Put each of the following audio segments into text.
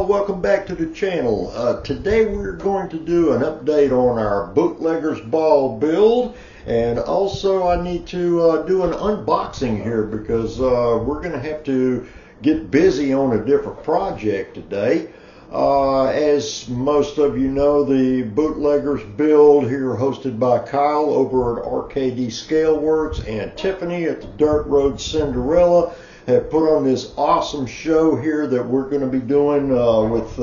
welcome back to the channel. Today we're going to do an update on our Bootlegger's Ball build, and also I need to do an unboxing here because we're going to have to get busy on a different project today. As most of you know, the Bootlegger's build here hosted by Kyle over at RKD Scale Works and Tiffany at the Dirt Road Cinderella have put on this awesome show here that we're going to be doing with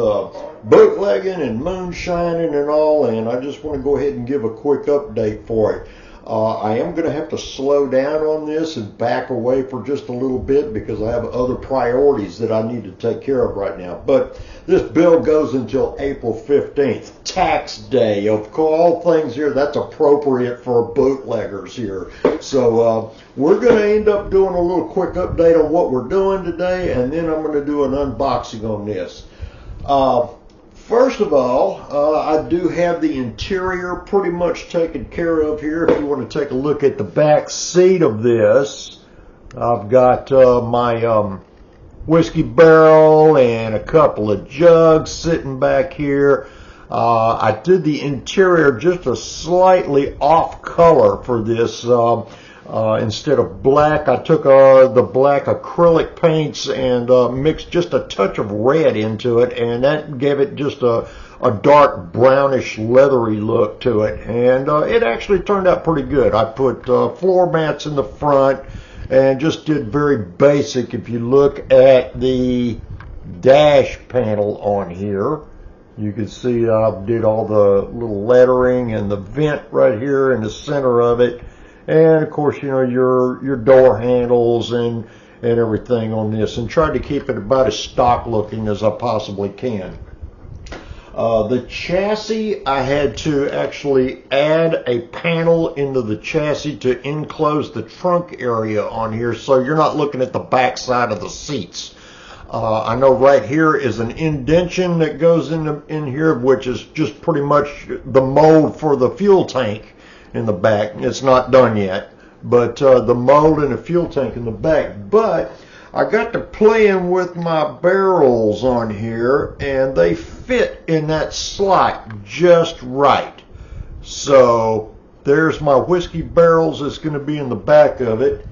bootlegging and moonshining and all, and I just want to go ahead and give a quick update for it. I am going to have to slow down on this and back away for just a little bit because I have other priorities that I need to take care of right now. But this build goes until April 15th, tax day. Of all things here, that's appropriate for bootleggers here. So we're going to end up doing a little quick update on what we're doing today, and then I'm going to do an unboxing on this. First of all, I do have the interior pretty much taken care of here. If you want to take a look at the back seat of this, I've got my whiskey barrel and a couple of jugs sitting back here. I did the interior just a slightly off color for this. Instead of black, I took the black acrylic paints and mixed just a touch of red into it, and that gave it just a dark brownish leathery look to it, and it actually turned out pretty good. I put floor mats in the front and just did very basic. If you look at the dash panel on here, you can see I did all the little lettering and the vent right here in the center of it. And of course, you know, your door handles and everything on this, and tried to keep it about as stock looking as I possibly can. The chassis, I had to actually add a panel into the chassis to enclose the trunk area on here, so you're not looking at the back side of the seats. I know right here is an indentation that goes in here, which is just pretty much the mold for the fuel tank in the back. It's not done yet, but the mold and the fuel tank in the back. But I got to playing with my barrels on here, and they fit in that slot just right. So there's my whiskey barrels that's going to be in the back of it,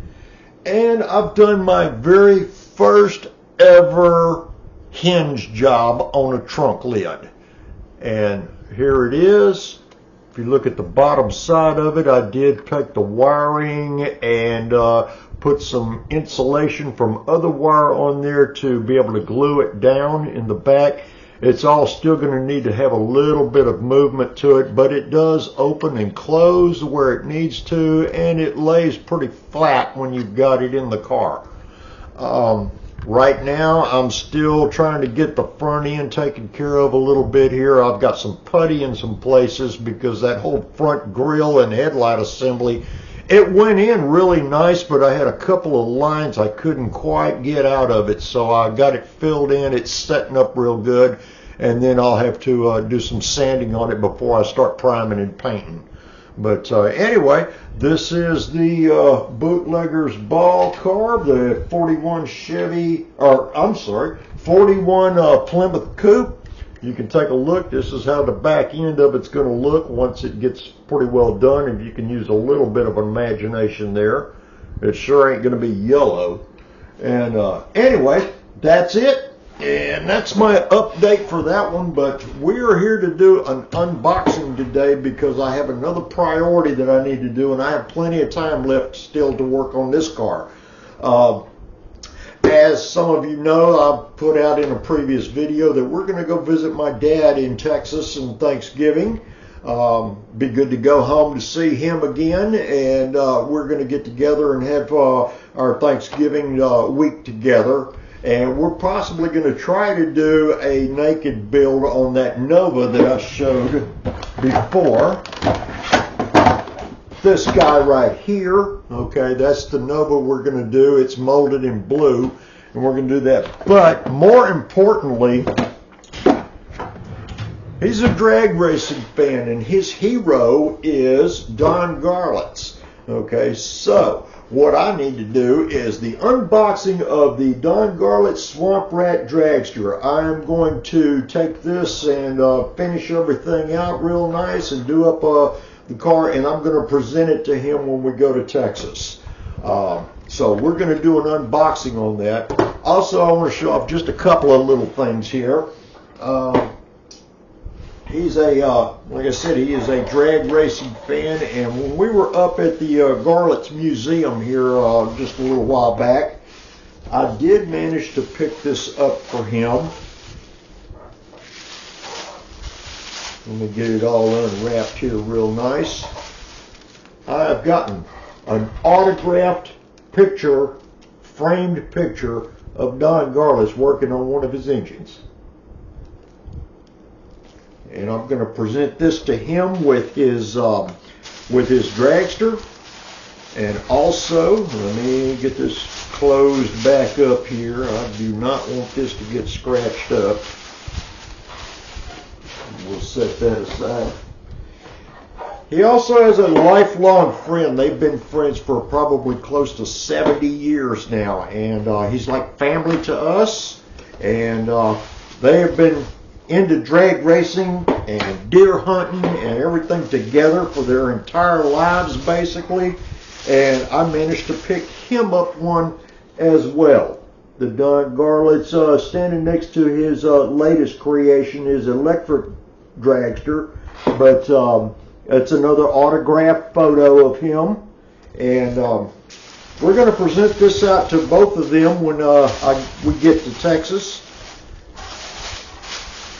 and I've done my very first ever hinge job on a trunk lid, and here it is. If you look at the bottom side of it, I did take the wiring and put some insulation from other wire on there to be able to glue it down in the back. It's all still going to need to have a little bit of movement to it, but it does open and close where it needs to, and it lays pretty flat when you've got it in the car. Right now, I'm still trying to get the front end taken care of a little bit here. I've got some putty in some places because that whole front grille and headlight assembly, it went in really nice, but I had a couple of lines I couldn't quite get out of it, so I got it filled in. It's setting up real good, and then I'll have to do some sanding on it before I start priming and painting. But anyway, this is the Bootlegger's Ball car, the 41 Plymouth Coupe. You can take a look. This is how the back end of it's going to look once it gets pretty well done, and you can use a little bit of imagination there. It sure ain't going to be yellow. And anyway, that's it. And that's my update for that one, but we're here to do an unboxing today because I have another priority that I need to do, and I have plenty of time left still to work on this car. As some of you know, I put out in a previous video that we're going to go visit my dad in Texas on Thanksgiving. Be good to go home to see him again, and we're going to get together and have our Thanksgiving week together. And we're possibly going to try to do a naked build on that Nova that I showed before. This guy right here, okay, that's the Nova we're going to do. It's molded in blue, and we're going to do that. But more importantly, he's a drag racing fan, and his hero is Don Garlits. Okay, so what I need to do is the unboxing of the Don Garlits Swamp Rat Dragster. I am going to take this and finish everything out real nice and do up the car, and I'm going to present it to him when we go to Texas. So we're going to do an unboxing on that. Also, I want to show off just a couple of little things here. He's like I said, he is a drag racing fan, and when we were up at the Garlits Museum here just a little while back, I did manage to pick this up for him. Let me get it all unwrapped here real nice. I have gotten an autographed picture, framed picture of Don Garlits working on one of his engines. And I'm going to present this to him with his dragster. And also, let me get this closed back up here. I do not want this to get scratched up. We'll set that aside. He also has a lifelong friend. They've been friends for probably close to 70 years now. And he's like family to us. And they have been into drag racing and deer hunting and everything together for their entire lives, basically. And I managed to pick him up one as well. The Don Garlits standing next to his latest creation, his electric dragster. But it's another autographed photo of him. And we're going to present this out to both of them when we get to Texas.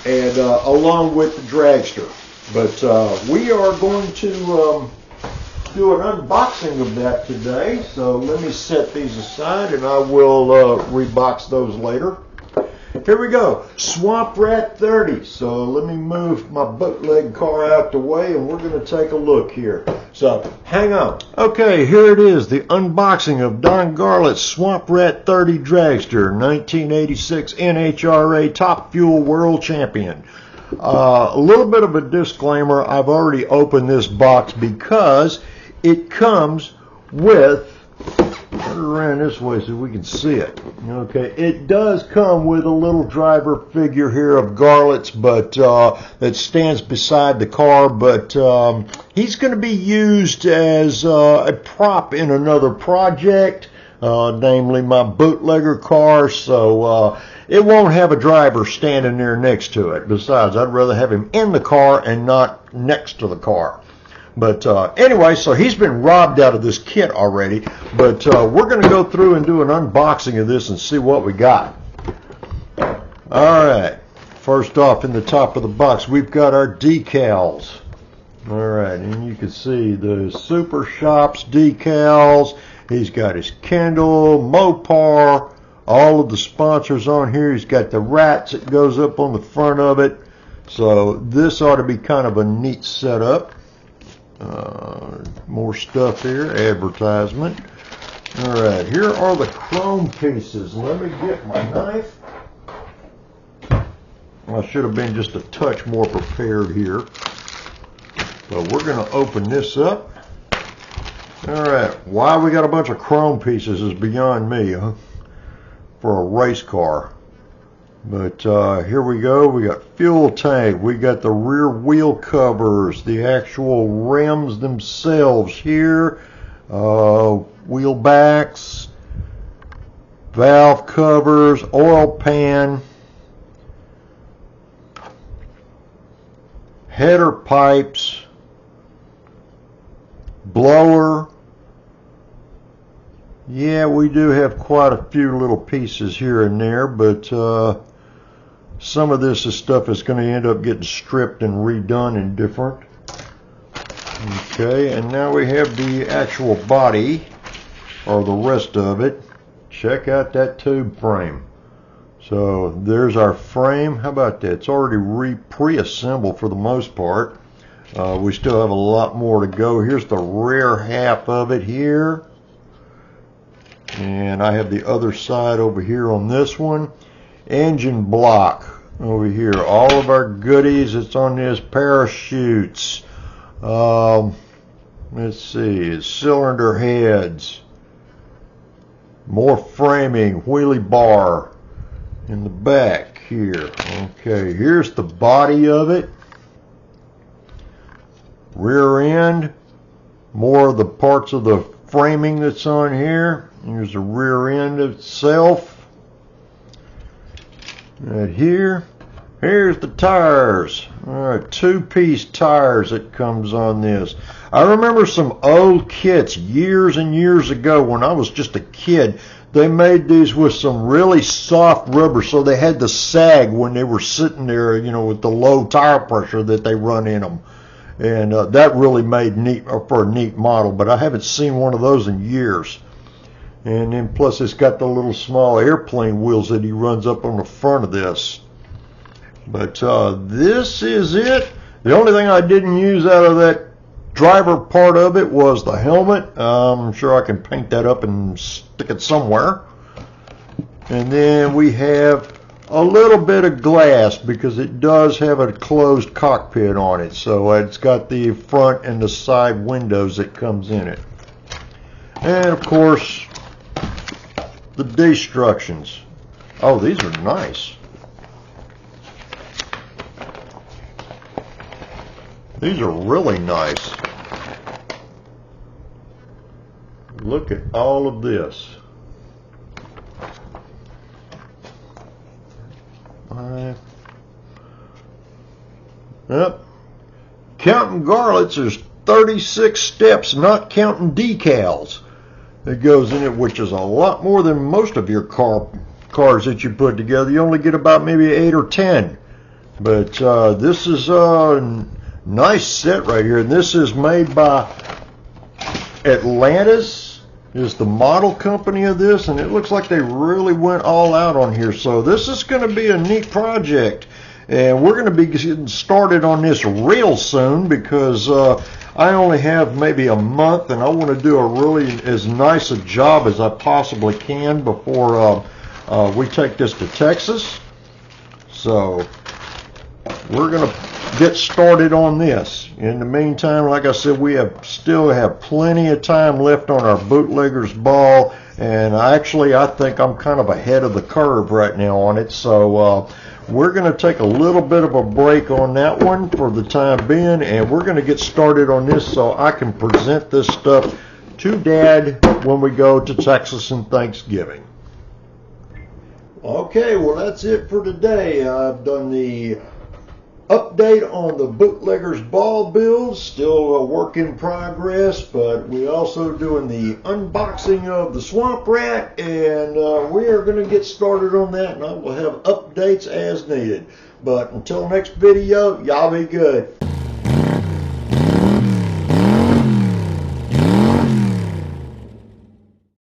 And along with the dragster. But we are going to do an unboxing of that today. So let me set these aside and I will rebox those later. Here we go, Swamp Rat 30. So let me move my bootleg car out the way and we're going to take a look here. So hang on. Okay, here it is, the unboxing of Don Garlits Swamp Rat 30 Dragster, 1986 NHRA Top Fuel World Champion. A little bit of a disclaimer, I've already opened this box because it comes with, turn it around this way so we can see it. Okay, it does come with a little driver figure here of Garlits, but that stands beside the car. But he's going to be used as a prop in another project, namely my bootlegger car. So it won't have a driver standing there next to it. Besides, I'd rather have him in the car and not next to the car. But anyway, so he's been robbed out of this kit already. But we're going to go through and do an unboxing of this and see what we got. All right. First off, in the top of the box, we've got our decals. All right, and you can see the Super Shops decals. He's got his Kendall, Mopar, all of the sponsors on here. He's got the rats that goes up on the front of it. So this ought to be kind of a neat setup. More stuff here, advertisement. All right, here are the chrome pieces. Let me get my knife. I should have been just a touch more prepared here. But we're going to open this up. All right, why we got a bunch of chrome pieces is beyond me, huh? For a race car. But here we go. We got fuel tank. We got the rear wheel covers, the actual rims themselves here, wheel backs, valve covers, oil pan, header pipes, blower. Yeah, we do have quite a few little pieces here and there, but some of this is stuff that's going to end up getting stripped and redone and different. Okay, and now we have the actual body, or the rest of it. Check out that tube frame. So there's our frame. How about that? It's already pre-assembled for the most part. We still have a lot more to go. Here's the rear half of it here. And I have the other side over here on this one. Engine block over here. All of our goodies. It's on this, parachutes. What Let's see, cylinder heads, more framing, wheelie bar in the back here. Okay, here's the body of it. Rear end, more of the parts of the framing that's on here. Here's the rear end itself. Right here. Here's the tires. Alright, 2-piece tires that comes on this. I remember some old kits years and years ago when I was just a kid. They made these with some really soft rubber, so they had to sag when they were sitting there, you know, with the low tire pressure that they run in them. And that really made neat for a neat model, but I haven't seen one of those in years. And then plus it's got the little small airplane wheels that he runs up on the front of this. But this is it. The only thing I didn't use out of that driver part of it was the helmet. I'm sure I can paint that up and stick it somewhere. And then we have a little bit of glass because it does have a closed cockpit on it. So it's got the front and the side windows that comes in it. And of course, the destructions. Oh, these are nice. These are really nice. Look at all of this. Yep. Counting garlets, there's 36 steps, not counting decals, that goes in it, which is a lot more than most of your cars that you put together. You only get about maybe 8 or 10. But this is a nice set right here. And this is made by Atlantis, is the model company of this. And it looks like they really went all out on here. So this is going to be a neat project. And we're going to be getting started on this real soon because I only have maybe a month and I want to do a really as nice a job as I possibly can before we take this to Texas. So we're going to get started on this. In the meantime, like I said, we still have plenty of time left on our bootlegger's ball, and I think I'm kind of ahead of the curve right now on it. So we're going to take a little bit of a break on that one for the time being, and we're going to get started on this so I can present this stuff to Dad when we go to Texas and Thanksgiving. Okay, well that's it for today. I've done the update on the bootlegger's ball build, still a work in progress, but we're also doing the unboxing of the Swamp Rat, and we are going to get started on that, and I will have updates as needed. But until next video, y'all be good.